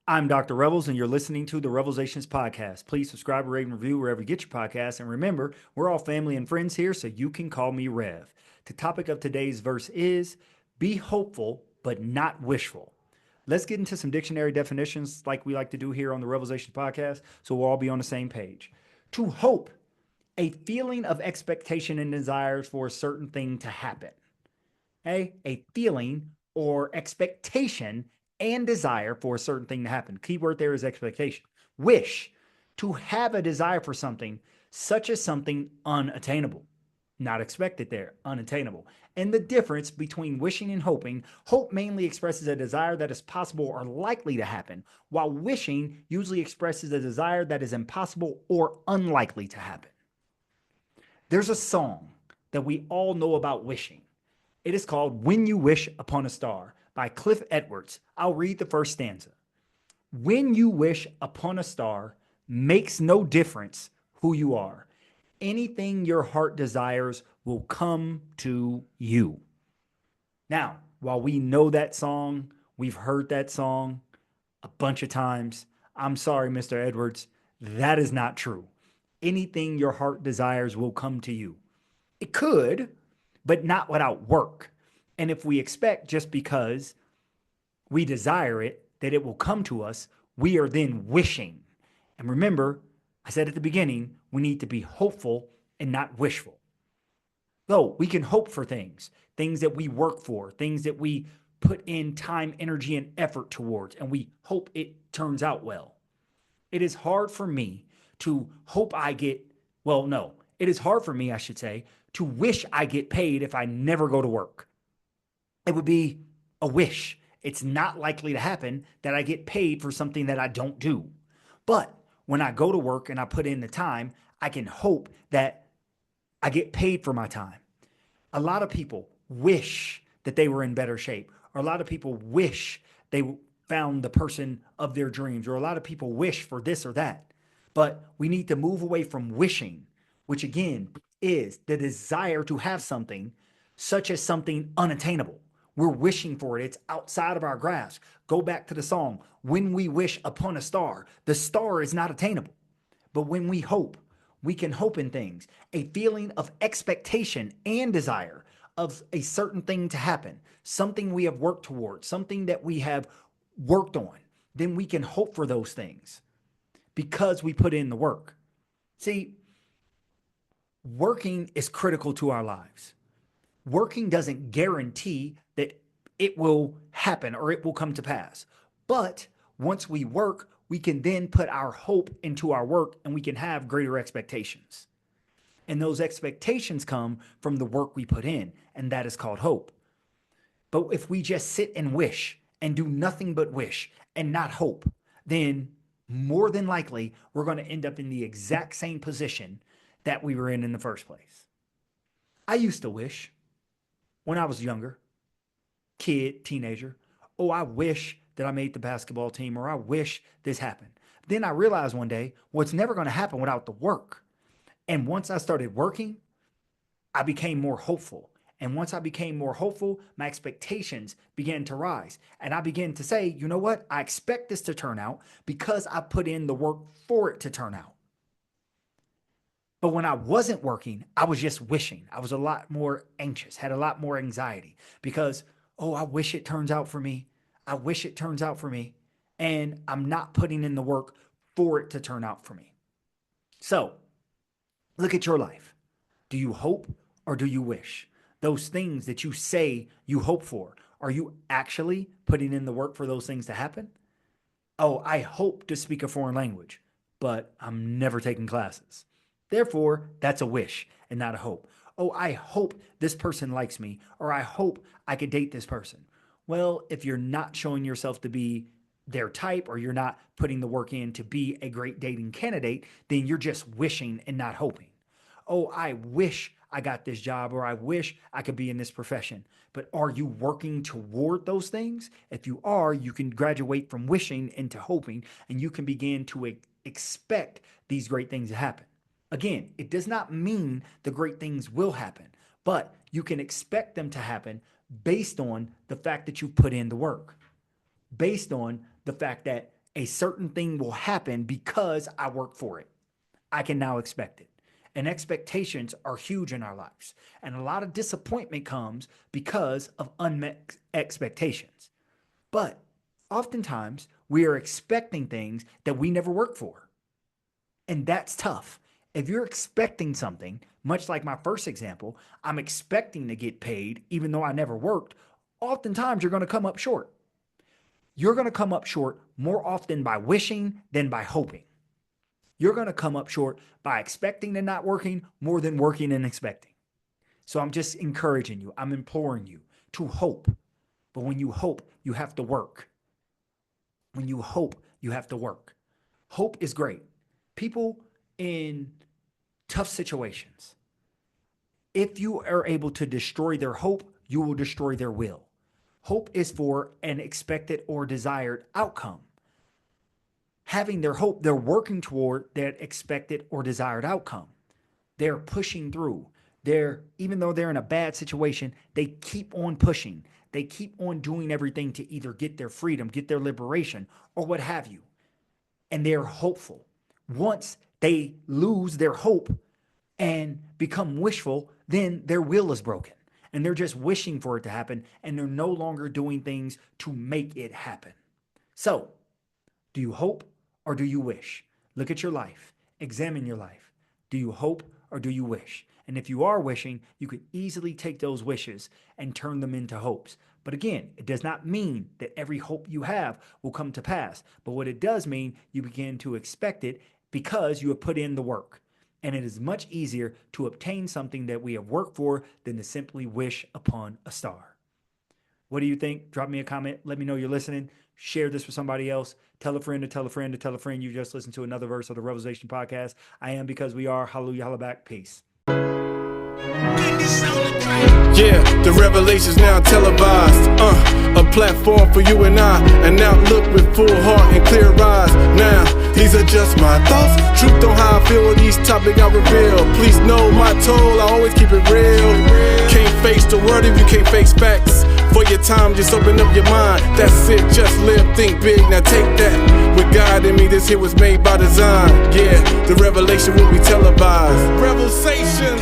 I'm Dr. Revels, and you're listening to the REVELSations podcast. Please subscribe, rate, and review wherever you get your podcasts. And remember, we're all family and friends here, so you can call me Rev. The topic of today's verse is be hopeful, but not wishful. Let's get into some dictionary definitions like we like to do here on the REVELSations podcast, so we'll all be on the same page. To hope, a feeling of expectation and desires for a certain thing to happen. Okay? A feeling or expectation and desire for a certain thing to happen. Keyword there is expectation. Wish, to have a desire for something, such as something unattainable. Not expected there, unattainable. And the difference between wishing and hoping, hope mainly expresses a desire that is possible or likely to happen, while wishing usually expresses a desire that is impossible or unlikely to happen. There's a song that we all know about wishing. It is called When You Wish Upon a Star by Cliff Edwards. I'll read the first stanza. When you wish upon a star, makes no difference who you are. Anything your heart desires will come to you. Now, while we know that song, we've heard that song a bunch of times. I'm sorry, Mr. Edwards, that is not true. Anything your heart desires will come to you. It could, but not without work. And if we expect just because we desire it that it will come to us, we are then wishing. And remember, I said at the beginning, we need to be hopeful and not wishful. Though we can hope for things, things that we work for, things that we put in time, energy, and effort towards, and we hope it turns out well. It is hard for me to hope I get, well, no, it is hard for me, I should say, to wish I get paid if I never go to work. It would be a wish. It's not likely to happen that I get paid for something that I don't do. But when I go to work and I put in the time, I can hope that I get paid for my time. A lot of people wish that they were in better shape, or a lot of people wish they found the person of their dreams, or a lot of people wish for this or that. But we need to move away from wishing, which again is the desire to have something such as something unattainable. We're wishing for it. It's outside of our grasp. Go back to the song, When We Wish Upon a Star. The star is not attainable. But when we hope, we can hope in things, a feeling of expectation and desire of a certain thing to happen, something we have worked towards, something that we have worked on. Then we can hope for those things because we put in the work. See, working is critical to our lives. Working doesn't guarantee that it will happen or it will come to pass. But once we work, we can then put our hope into our work and we can have greater expectations. And those expectations come from the work we put in, and that is called hope. But if we just sit and wish and do nothing but wish and not hope, then more than likely we're going to end up in the exact same position that we were in the first place. I used to wish when I was younger, kid, teenager, oh, I wish that I made the basketball team, or I wish this happened. Then I realized one day, well, it's never going to happen without the work. And once I started working, I became more hopeful. And once I became more hopeful, my expectations began to rise. And I began to say, you know what? I expect this to turn out because I put in the work for it to turn out. But when I wasn't working, I was just wishing. I was a lot more anxious, had a lot more anxiety because, oh, I wish it turns out for me. I wish it turns out for me. And I'm not putting in the work for it to turn out for me. So look at your life. Do you hope or do you wish? Those things that you say you hope for, are you actually putting in the work for those things to happen? Oh, I hope to speak a foreign language, but I'm never taking classes. Therefore, that's a wish and not a hope. Oh, I hope this person likes me, or I hope I could date this person. Well, if you're not showing yourself to be their type, or you're not putting the work in to be a great dating candidate, then you're just wishing and not hoping. Oh, I wish I got this job, or I wish I could be in this profession. But are you working toward those things? If you are, you can graduate from wishing into hoping, and you can begin to expect these great things to happen. Again, it does not mean the great things will happen, but you can expect them to happen based on the fact that you put in the work, based on the fact that A certain thing will happen because I work for it. I can now expect it. And expectations are huge in our lives. And a lot of disappointment comes because of unmet expectations. But oftentimes, we are expecting things that we never work for. And that's tough. If you're expecting something, much like my first example, I'm expecting to get paid even though I never worked, oftentimes you're going to come up short. You're going to come up short more often by wishing than by hoping. You're going to come up short by expecting and not working more than working and expecting. So I'm just encouraging you, I'm imploring you to hope. But when you hope, you have to work. When you hope, you have to work. Hope is great. People in tough situations, if you are able to destroy their hope, you will destroy their will. Hope is for an expected or desired outcome. Having their hope, they're working toward that expected or desired outcome. They're pushing through. Even though they're in a bad situation, they keep on pushing. They keep on doing everything to either get their freedom, get their liberation, or what have you. And they're hopeful. Once they lose their hope and become wishful, then their will is broken. And they're just wishing for it to happen, and they're no longer doing things to make it happen. So, do you hope or do you wish? Look at your life. Examine your life. Do you hope or do you wish? And if you are wishing, you could easily take those wishes and turn them into hopes. But again, it does not mean that every hope you have will come to pass. But what it does mean, you begin to expect it because you have put in the work. And it is much easier to obtain something that we have worked for than to simply wish upon a star. What do you think? Drop me a comment. Let me know you're listening. Share this with somebody else. Tell a friend to tell a friend to tell a friend you just listened to another verse of the Revelation podcast. I am because we are. Hallelujah, holla back. Peace. Yeah, the Revelations now televised. A platform for you and I. An outlook with full heart and clear eyes. Now, these are just my thoughts. Truth on how I feel with each topic I reveal. Please know my toll, I always keep it real. Can't face the word if you can't face facts. For your time, just open up your mind. That's it, just live, think big, now take that. With God in me, this here was made by design. Yeah, the revelation will be televised. REVELSations.